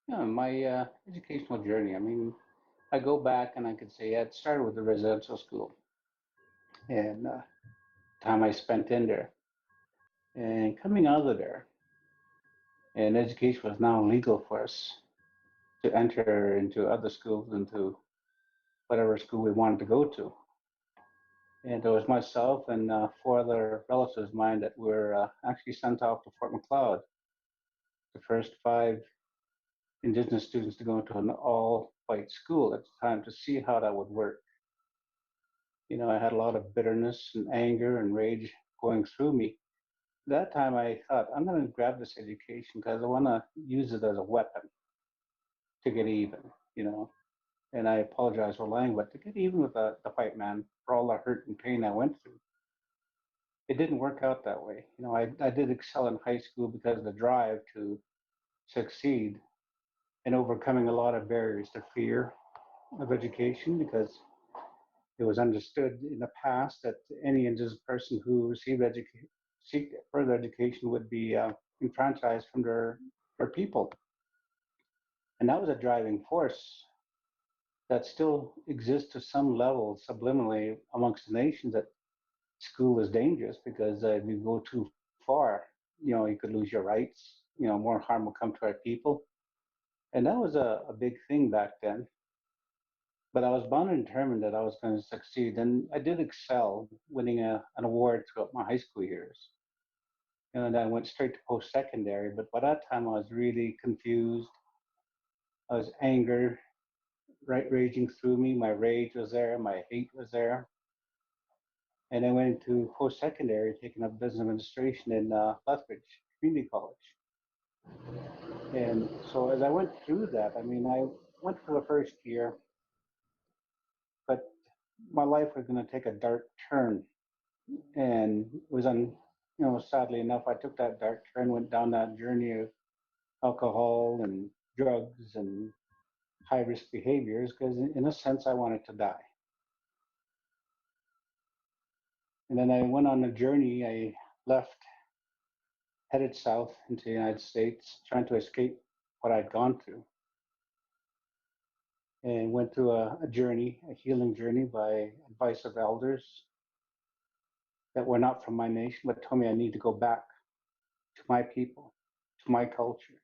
Yeah, my educational journey. I mean, I go back and I could say yeah, it started with the residential school and time I spent in there and coming out of there. And education was now legal for us to enter into other schools, into whatever school we wanted to go to. And there was myself and four other relatives of mine that were actually sent off to Fort Macleod, the first five Indigenous students to go into an all-white school at the time to see how that would work. You know, I had a lot of bitterness and anger and rage going through me. That time I thought, I'm going to grab this education because I want to use it as a weapon to get even, you know. And I apologize for lying, but to get even with the white man for all the hurt and pain I went through, it didn't work out that way. You know, I did excel in high school because of the drive to succeed and overcoming a lot of barriers to fear of education because it was understood in the past that any Indigenous person who received seek further education would be enfranchised from their people. And that was a driving force that still exists to some level subliminally amongst the nations that school is dangerous because if you go too far, you know, you could lose your rights, you know, more harm will come to our people. And that was a big thing back then. But I was bound and determined that I was going to succeed. And I did excel, winning an award throughout my high school years. And I went straight to post secondary. But by that time, I was really confused. I was anger right raging through me. My rage was there. My hate was there. And I went to post secondary, taking up business administration in Lethbridge Community College. And so as I went through that, I mean, I went for the first year, but my life was going to take a dark turn. And it was you know, sadly enough, I took that dark turn, went down that journey of alcohol and drugs and high risk behaviors because, in a sense, I wanted to die. And then I went on a journey. I left, headed south into the United States, trying to escape what I'd gone through, and went through a journey, a healing journey by advice of elders that were not from my nation, but told me I need to go back to my people, to my culture,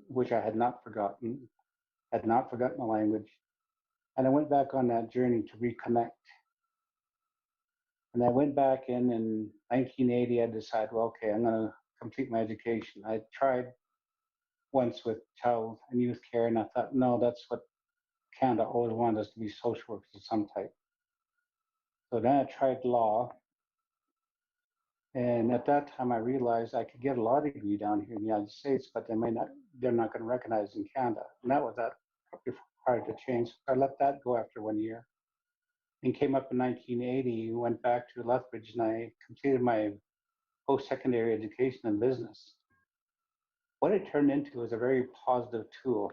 which I had not forgotten the language. And I went back on that journey to reconnect. And I went back in 1980. I decided, well, okay, I'm going to complete my education. I tried once with child and youth care, and I thought, no, that's what Canada always wanted us to be social workers of some type. So then I tried law, and at that time I realized I could get a law degree down here in the United States, but they're not going to recognize in Canada. And that was that hard to change. So I let that go after 1 year and came up in 1980, went back to Lethbridge, and I completed my post-secondary education in business. What it turned into was a very positive tool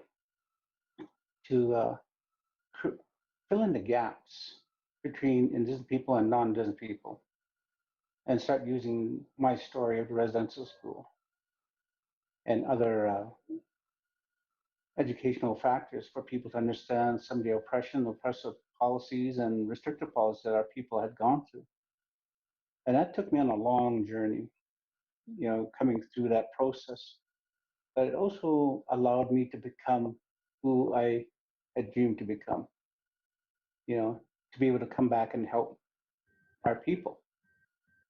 to fill in the gaps between Indigenous people and non-Indigenous people and start using my story of the residential school and other educational factors for people to understand some of the oppressive policies and restrictive policies that our people had gone through. And that took me on a long journey, you know, coming through that process. But it also allowed me to become who I had dreamed to become, you know, to be able to come back and help our people,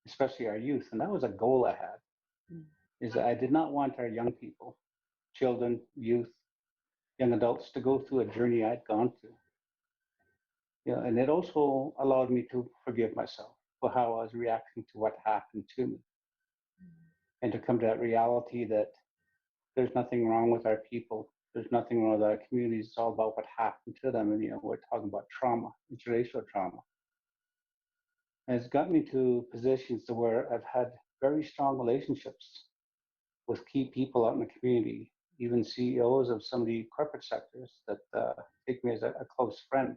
especially our youth. And that was a goal I had, is that I did not want our young people, children, youth, young adults to go through a journey I'd gone through. You know, and it also allowed me to forgive myself for how I was reacting to what happened to me and to come to that reality that there's nothing wrong with our people. There's nothing wrong with our communities. It's all about what happened to them. And, you know, we're talking about trauma, interracial trauma. And it's got me to positions to where I've had very strong relationships with key people out in the community, even CEOs of some of the corporate sectors that take me as a close friend.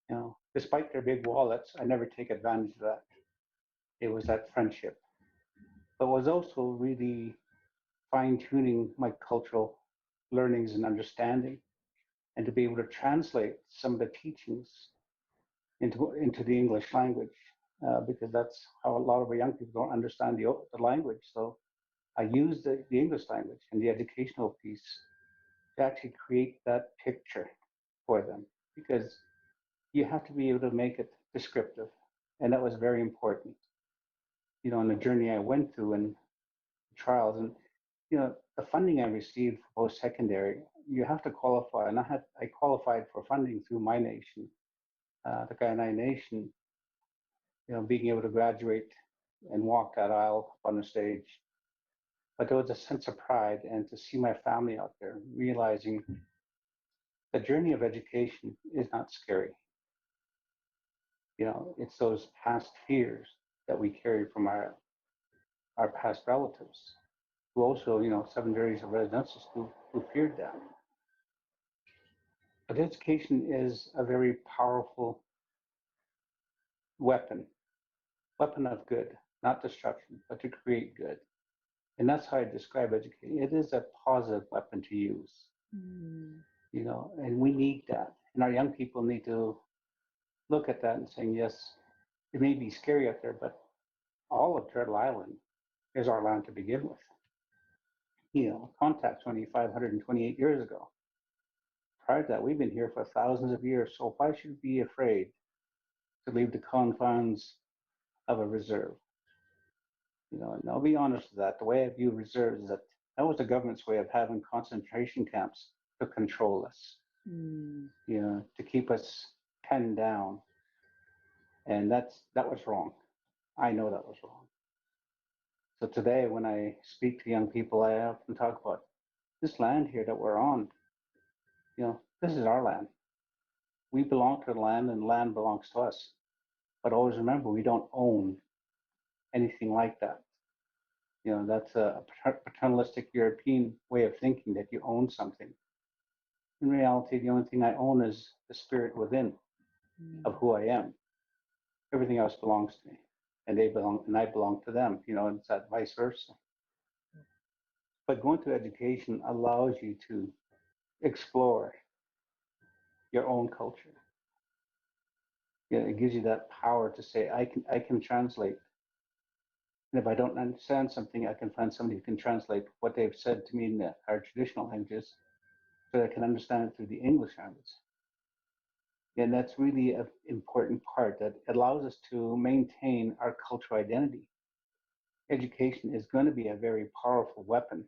You know, despite their big wallets, I never take advantage of that. It was that friendship, but was also really fine tuning my cultural learnings and understanding, and to be able to translate some of the teachings into the English language, because that's how a lot of our young people don't understand the language. So I use the English language and the educational piece to actually create that picture for them, because you have to be able to make it descriptive. And that was very important, in the journey I went through and trials. And, the funding I received for post-secondary, you have to qualify. And I qualified for funding through my nation, the Kainai Nation, being able to graduate and walk that aisle on the stage. But there was a sense of pride, and to see my family out there realizing the journey of education is not scary. It's those past fears that we carry from our past relatives who also, 7 days of residential school, who feared that. But education is a very powerful weapon of good, not destruction, but to create good. And that's how I describe education. It is a positive weapon to use, and we need that. And our young people need to look at that and saying, yes, it may be scary out there, but all of Turtle Island is our land to begin with. Contact's only 528 years ago. Prior to that, we've been here for thousands of years. So why should we be afraid to leave the confines of a reserve? And I'll be honest with that. The way I view reserves is that was the government's way of having concentration camps to control us, to keep us penned down. And that was wrong. I know that was wrong. So today, when I speak to young people, I often talk about this land here that we're on. This is our land. We belong to the land, and land belongs to us. But always remember, we don't own anything like that. That's a paternalistic European way of thinking, that you own something. In reality, the only thing I own is the spirit within of who I am. Everything else belongs to me, and I belong to them. And it's that vice versa. But going through education allows you to explore your own culture. It gives you that power to say, I can translate. And if I don't understand something, I can find somebody who can translate what they've said to me in our traditional languages, so that I can understand it through the English language. And that's really an important part that allows us to maintain our cultural identity. Education is going to be a very powerful weapon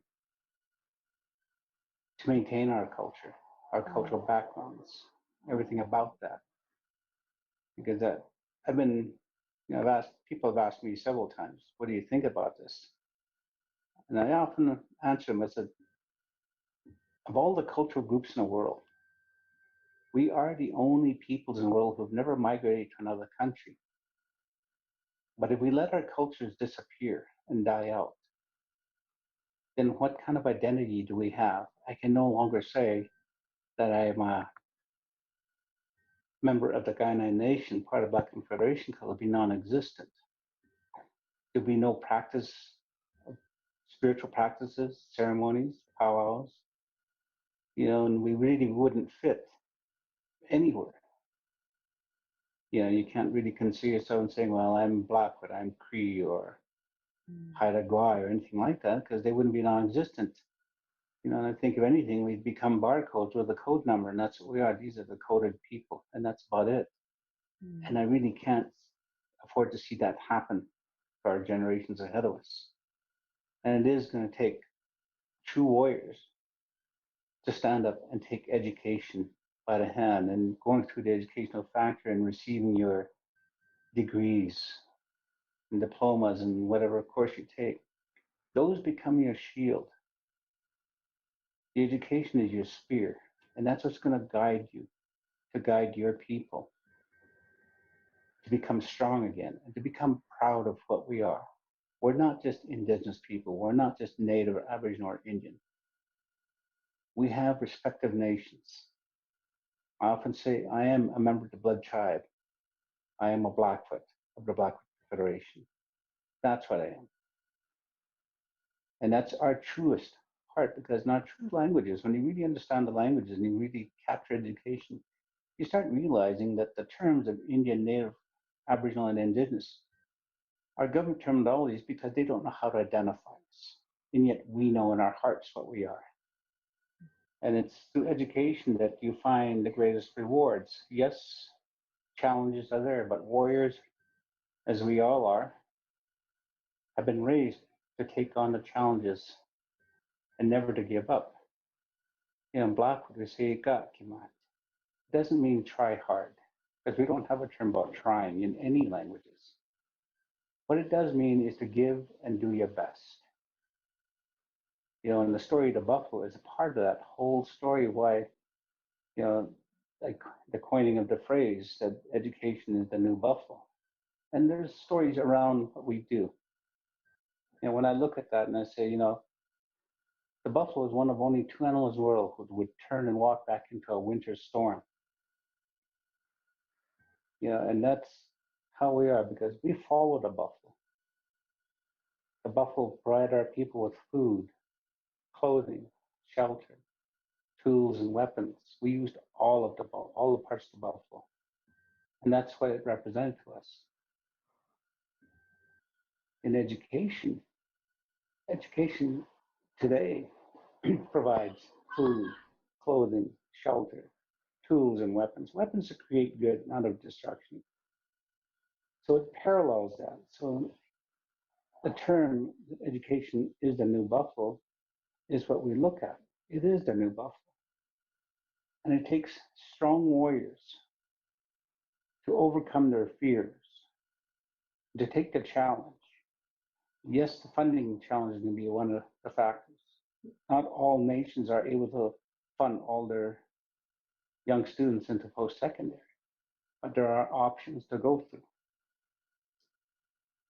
to maintain our culture, our cultural backgrounds, everything about that. Because people have asked me several times, what do you think about this? And I often answer them, I said, of all the cultural groups in the world, we are the only peoples in the world who have never migrated to another country. But if we let our cultures disappear and die out, then what kind of identity do we have? I can no longer say that I am a member of the Kainai Nation, part of Black Confederation, because it'll be non-existent. There'll be no practice of spiritual practices, ceremonies, powwows, and we really wouldn't fit anywhere. You can't really consider yourself and saying, well, I'm Blackfoot, I'm Cree, or Haida Gwaii, or anything like that, because they wouldn't be non-existent. And I think if anything, we'd become barcodes with a code number, and that's what we are. These are the coded people, and that's about it. And I really can't afford to see that happen for our generations ahead of us. And it is going to take true warriors to stand up and take education by the hand, and going through the educational factor and receiving your degrees and diplomas and whatever course you take. Those become your shield. The education is your spear, and that's what's going to guide you, to guide your people to become strong again and to become proud of what we are. We're not just Indigenous people. We're not just Native or Aboriginal or Indian. We have respective nations. I often say I am a member of the Blood Tribe. I am a Blackfoot of the Blackfoot Federation. That's what I am. And that's our truest apart because in our true languages, when you really understand the languages and you really capture education, you start realizing that the terms of Indian, Native, Aboriginal, and Indigenous are government terminologies because they don't know how to identify us. And yet we know in our hearts what we are. And it's through education that you find the greatest rewards. Yes, challenges are there, but warriors, as we all are, have been raised to take on the challenges and never to give up. In Blackwood, we say, "It doesn't mean try hard, because we don't have a term about trying in any languages. What it does mean is to give and do your best. And the story of the buffalo is a part of that whole story why, you know, like the coining of the phrase that education is the new buffalo. And there's stories around what we do. When I look at that and I say, the buffalo is one of only two animals in the world who would turn and walk back into a winter storm. And that's how we are because we follow the buffalo. The buffalo provided our people with food, clothing, shelter, tools, and weapons. We used all the parts of the buffalo, and that's what it represented to us. In education today provides food, clothing, shelter, tools, and weapons. Weapons to create good, not of destruction. So it parallels that. So the term education is the new buffalo is what we look at. It is the new buffalo. And it takes strong warriors to overcome their fears, to take the challenge. Yes, the funding challenge is going to be one of the factors. Not all nations are able to fund all their young students into post-secondary, but there are options to go through.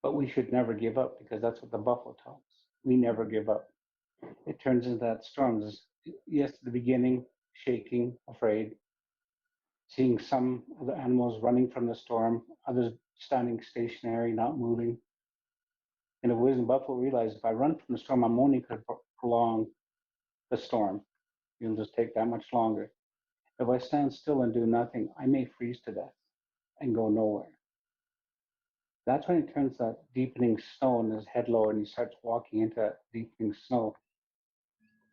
But we should never give up because that's what the buffalo tells us. We never give up. It turns into that storm. Yes, at the beginning, shaking, afraid, seeing some of the animals running from the storm, others standing stationary, not moving. And the wisdom buffalo realized if I run from the storm, I'm only going to prolong the storm. It'll just take that much longer. If I stand still and do nothing, I may freeze to death and go nowhere. That's when he turns that deepening snow in his head low and he starts walking into that deepening snow.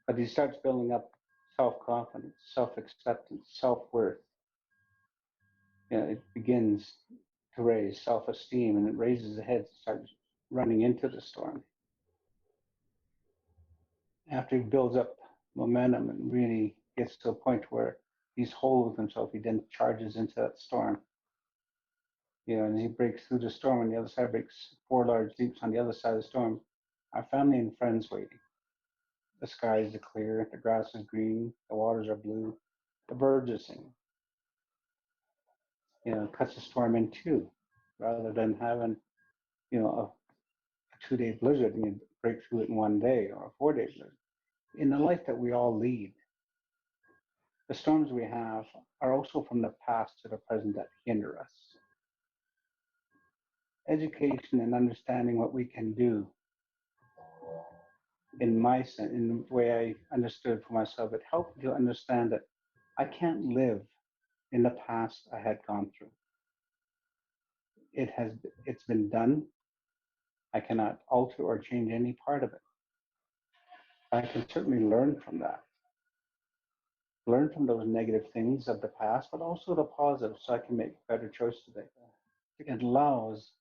But he starts building up self-confidence, self-acceptance, self-worth. It begins to raise self-esteem and it raises the head, starts running into the storm. After he builds up momentum and really gets to a point where he's whole with himself, he then charges into that storm. And he breaks through the storm on the other side, breaks 4 large leaps on the other side of the storm. Our family and friends waiting. The skies are clear, the grass is green, the waters are blue, the birds are singing. Cuts the storm in two, rather than having, a 2-day blizzard and you break through it in 1 day or a 4-day blizzard. In the life that we all lead, the storms we have are also from the past to the present that hinder us. Education and understanding what we can do in the way I understood for myself, it helped me to understand that I can't live in the past I had gone through. It's been done. I cannot alter or change any part of it. I can certainly learn from that. Learn from those negative things of the past, but also the positive so I can make better choices today. It allows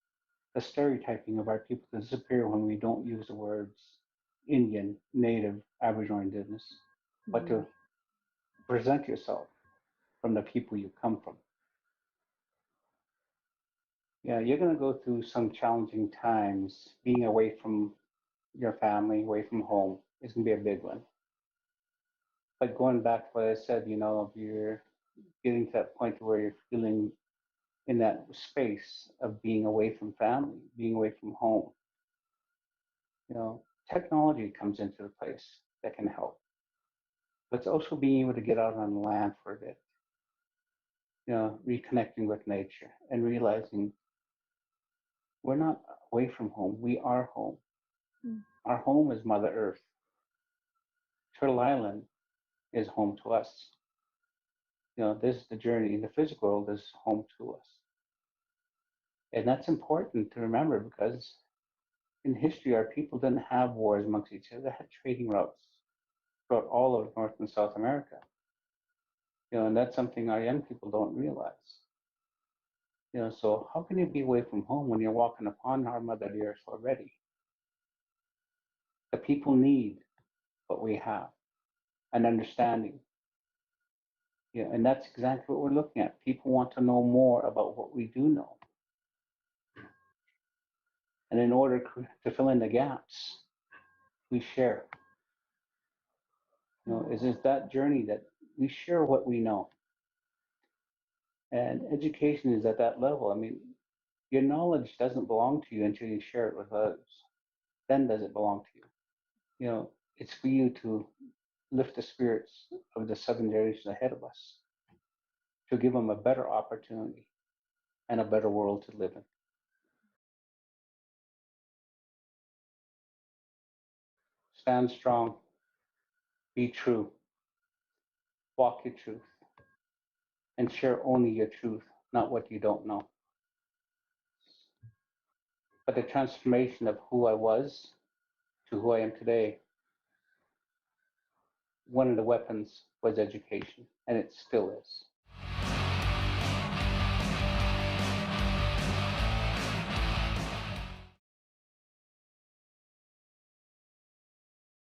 the stereotyping of our people to disappear when we don't use the words Indian, Native, Aboriginal, Indigenous, but to present yourself from the people you come from. Yeah, you're going to go through some challenging times. Being away from your family, away from home is going to be a big one. But going back to what I said, if you're getting to that point where you're feeling in that space of being away from family, being away from home, technology comes into the place that can help. But it's also being able to get out on the land for a bit, reconnecting with nature and realizing we're not away from home. We are home. Our home is Mother Earth. Turtle Island is home to us. This is the journey. The physical world is home to us. And that's important to remember because in history, our people didn't have wars amongst each other. They had trading routes throughout all of North and South America. And that's something our young people don't realize. So how can you be away from home when you're walking upon our mother earth already? The people need what we have, an understanding. And that's exactly what we're looking at. People want to know more about what we do know. And in order to fill in the gaps, we share. Is that journey that we share what we know. And education is at that level. I mean, your knowledge doesn't belong to you until you share it with others. Then does it belong to you? It's for you to lift the spirits of the 7 generations ahead of us, to give them a better opportunity and a better world to live in. Stand strong, be true, walk your truth, and share only your truth, not what you don't know. But the transformation of who I was to who I am today, one of the weapons was education, and it still is.